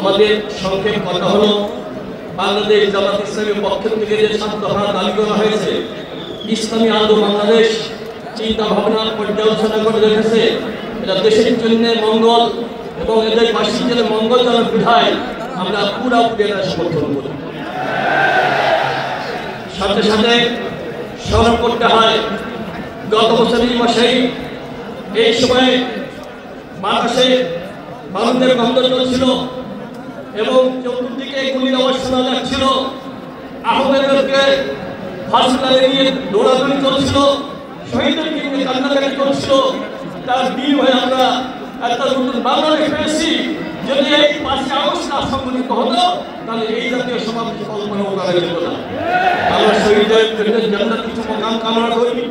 আমাদের সংক্ষেপ কথা হলো বাংলাদেশ জামাত ইসলামের পক্ষ থেকে যে 7 দফা দাবি করা হয়েছে, ইসলামী আন্দোলন বাংলাদেশ চিন্তা ভাবনা পর্যালোচনা করে দেখেছে এটা দেশের জন্য মঙ্গল এবং এদের বাসীর জন্য মঙ্গলজনক বিধায় আমরা পুরোপুরি এটা সমর্থন করি। সাথে সাথে স্মরণ করতে হয় গত বছরের মাসেই এই সময়ে বাতাসে বারুদের গন্ধ চলছিল এবং চতুর্দিকে গুলির আওয়াজ শোনা যাচ্ছিল, আহমেদকে হাসপাতালে নিয়ে দৌড়াদৌড়ি চলছিল, শহীদদেরকে নিয়ে কান্নাকাটি চলছিল। তার বীর হয়ে আমরা একটা নতুন বাংলাদেশ পেয়েছি। যদি এই 5 আগস্ট না সংগঠিত হতো তাহলে এই জাতীয় সমাবেশ কল্পনাও করা যেত না। আমরা শহীদদের জন্য জান্নাত কিছু মকাম কামনা করি।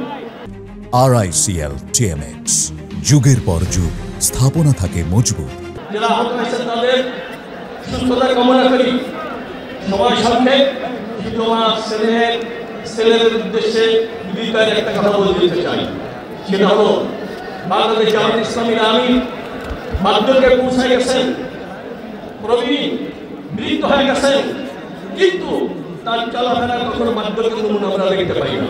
RICL TMX, যুগের পর যুগ স্থাপনা থাকে মজবুত। যারা আহত হয়েছেন তাদের সুস্থতা কামনা করি। সবার সামনে তোমার ছেলের উদ্দেশ্যে বিদায় একটা কথা বলতে চাই, সেটা হলো বাংলাদেশ জামাত ইসলামীর আমির মাধ্যমকে পৌঁছে গেছেন, প্রবীণ বৃদ্ধ হয়ে গেছেন, কিন্তু তার চলাফেরা কখনো মাধ্যমকে নমুনা আমরা দেখতে পাই না।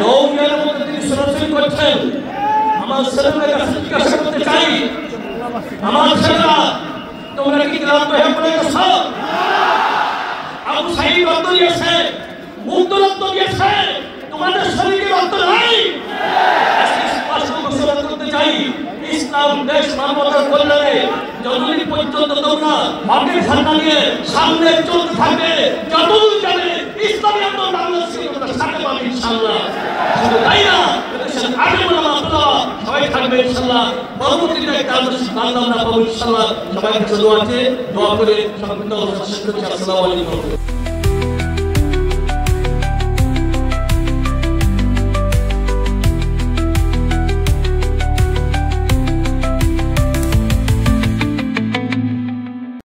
9 ইয়ারের মধ্যে তিনি সরাসরি করছেন। আমার ছেলেদের কাছে জিজ্ঞাসা করতে চাই, আমার ছেলেরা তোমরা কি ক্লান্ত হয়ে পড়ে গেছো? আবু সাঈদ রক্ত দিয়েছে, মুগ্ধ রক্ত দিয়েছে, তোমাদের শরীরে রক্ত নাই? করতে চাই ইসলাম দেশ মানবতার কল্যাণে যতদিন পর্যন্ত তোমরা মাটির ঝান্ডা নিয়ে সামনে চলতে থাকবে, যতদূর যাবে ইসলামী আন্দোলন বাংলাদেশে তোমরা সাথে পাবে ইনশাআল্লাহ। শুধু তাই না, দেশের আগে বললাম আপনারা সবাই থাকবে ইনশাআল্লাহ। পরবর্তীতে একটা আদর্শ বাংলা আমরা পাবো ইনশাআল্লাহ। সবাই কাছে দোয়া আছে, দোয়া করে সব শেষ করছি। আসসালামু আলাইকুম।